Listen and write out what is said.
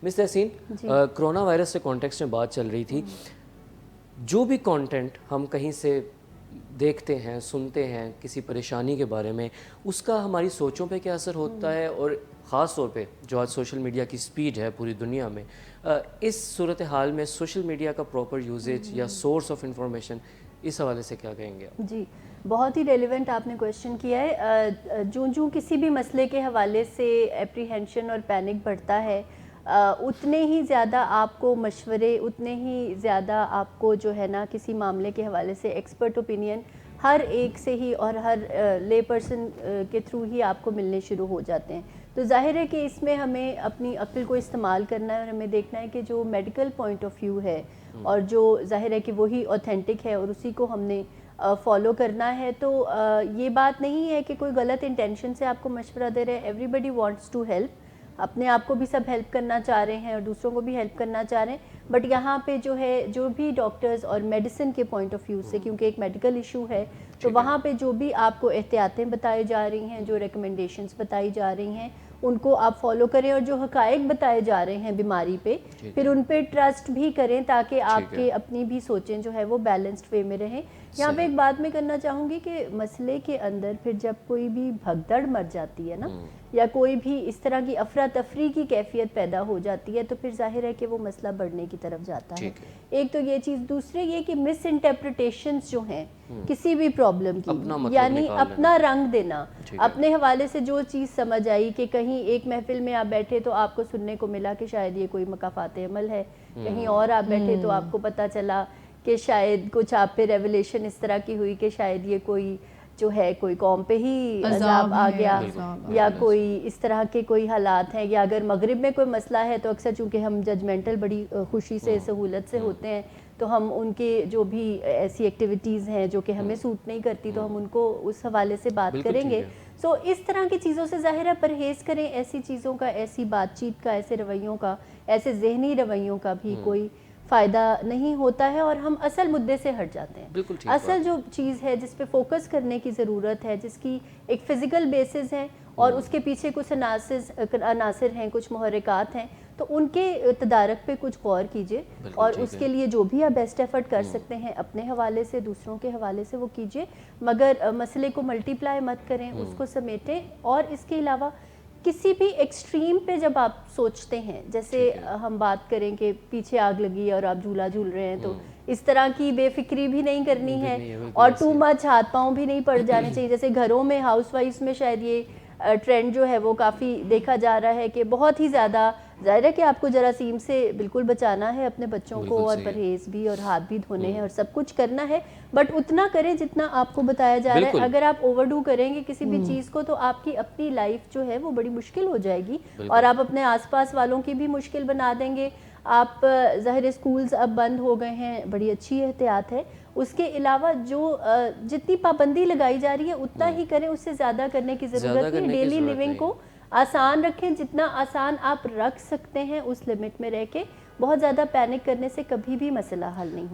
مس تحسین, corona virus سے context میں بات چل رہی تھی, جو بھی کانٹینٹ ہم کہیں سے دیکھتے ہیں, سنتے ہیں کسی پریشانی کے بارے میں, اس کا ہماری سوچوں پہ کیا اثر ہوتا ہے, اور خاص طور پہ جو آج سوشل میڈیا کی سپیڈ ہے پوری دنیا میں, اس صورتحال میں سوشل میڈیا کا پراپر یوزیج یا سورس آف انفارمیشن, اس حوالے سے کیا کہیں گے آپ؟ جی, بہت ہی ریلیونٹ آپ نے کویشچن کیا ہے. جو کسی بھی مسئلے کے حوالے سے اپریہینشن اور پینک بڑھتا ہے, اتنے ہی زیادہ آپ کو مشورے, اتنے ہی زیادہ آپ کو جو ہے نا کسی معاملے کے حوالے سے ایکسپرٹ اوپینین ہر ایک سے ہی اور ہر لے پرسن کے تھرو ہی آپ کو ملنے شروع ہو جاتے ہیں. تو ظاہر ہے کہ اس میں ہمیں اپنی عقل کو استعمال کرنا ہے, اور ہمیں دیکھنا ہے کہ جو میڈیکل پوائنٹ آف ویو ہے اور جو ظاہر ہے کہ وہی اوتھینٹک ہے اور اسی کو ہم نے فالو کرنا ہے. تو یہ بات نہیں ہے کہ کوئی غلط انٹینشن سے آپ کو مشورہ دے رہے ہیں. Everybody wants to help, اپنے آپ کو بھی سب ہیلپ کرنا چاہ رہے ہیں اور دوسروں کو بھی ہیلپ کرنا چاہ رہے ہیں, بٹ یہاں پہ جو ہے جو بھی ڈاکٹرز اور میڈیسن کے پوائنٹ آف ویو سے, کیونکہ ایک میڈیکل ایشو ہے, تو وہاں پہ جو بھی آپ کو احتیاطیں بتائی جا رہی ہیں, جو ریکمنڈیشنز بتائی جا رہی ہیں, ان کو آپ فالو کریں, اور جو حقائق بتائے جا رہے ہیں بیماری پہ, پھر ان پہ ٹرسٹ بھی کریں تاکہ آپ کے اپنی بھی سوچیں جو ہے وہ بیلنسڈ وے میں رہیں. یہاں پہ ایک بات میں کرنا چاہوں گی کہ مسئلے کے اندر پھر جب کوئی بھی بھگدڑ مر جاتی ہے نا, یا کوئی بھی اس طرح کی افراتفری کی کیفیت پیدا ہو جاتی ہے, تو پھر ظاہر ہے کہ وہ مسئلہ بڑھنے کی طرف جاتا ہے. ایک تو یہ چیز, دوسرے یہ کہ مس انٹرپریٹیشنز جو ہیں کسی بھی پرابلم کی, یعنی اپنا رنگ دینا, اپنے حوالے سے جو چیز سمجھ آئی کہ کہیں ایک محفل میں آپ بیٹھے تو آپ کو سننے کو ملا کہ شاید یہ کوئی مکافات عمل ہے, کہیں اور آپ بیٹھے تو آپ کو پتہ چلا کہ شاید کچھ آپ پہ ریولیشن اس طرح کی ہوئی کہ شاید یہ کوئی جو ہے کوئی قوم پہ ہی عذاب آ گیا, یا کوئی اس طرح کے کوئی حالات ہیں. یا اگر مغرب میں کوئی مسئلہ ہے تو اکثر چونکہ ہم ججمنٹل بڑی خوشی سے سہولت سے ہوتے ہیں, تو ہم ان کے جو بھی ایسی ایکٹیویٹیز ہیں جو کہ ہمیں سوٹ نہیں کرتی تو ہم ان کو اس حوالے سے بات کریں گے. سو اس طرح کی چیزوں سے ظاہرہ پرہیز کریں, ایسی چیزوں کا, ایسی بات چیت کا, ایسے رویوں کا, ایسے ذہنی رویوں کا بھی کوئی فائدہ نہیں ہوتا ہے, اور ہم اصل مدعے سے ہٹ جاتے ہیں. اصل جو چیز ہے جس پہ فوکس کرنے کی ضرورت ہے, جس کی ایک فزیکل بیسس ہے اور اس کے پیچھے کچھ عناصر ہیں, کچھ محرکات ہیں, تو ان کے تدارک پہ کچھ غور کیجئے, اور اس کے لیے جو بھی آپ بیسٹ ایفرٹ کر سکتے ہیں اپنے حوالے سے, دوسروں کے حوالے سے وہ کیجئے, مگر مسئلے کو ملٹی پلائی مت کریں, اس کو سمیٹیں. اور اس کے علاوہ کسی بھی ایکسٹریم پہ جب آپ سوچتے ہیں, جیسے ہم بات کریں کہ پیچھے آگ لگی اور آپ جھولا جھول رہے ہیں, تو اس طرح کی بے فکری بھی نہیں کرنی ہے, اور ٹو مچ ہاتھ پاؤں بھی نہیں پڑ جانے چاہیے. جیسے گھروں میں ہاؤس وائفز میں شاید یہ ٹرینڈ جو ہے وہ کافی دیکھا جا رہا ہے کہ بہت ہی زیادہ, ظاہر ہے کہ آپ کو جراثیم سے بالکل بچانا ہے اپنے بچوں کو, اور پرہیز بھی, اور ہاتھ بھی دھونے ہیں, اور سب کچھ کرنا ہے, بٹ اتنا کریں جتنا آپ کو بتایا جا رہا ہے. اگر آپ اوور ڈو کریں گے کسی بھی چیز کو, تو آپ کی اپنی لائف جو ہے وہ بڑی مشکل ہو جائے گی, اور آپ اپنے آس پاس والوں کی بھی مشکل بنا دیں گے. آپ ظاہر اسکولز اب بند ہو گئے ہیں, بڑی اچھی احتیاط ہے. اس کے علاوہ جو جتنی پابندی لگائی جا رہی ہے اتنا ہی کریں, اس سے زیادہ کرنے کی ضرورت نہیں. ڈیلی لیونگ کو آسان رکھیں, جتنا آسان آپ رکھ سکتے ہیں اس لمٹ میں رہ کے. بہت زیادہ پینک کرنے سے کبھی بھی مسئلہ حل نہیں.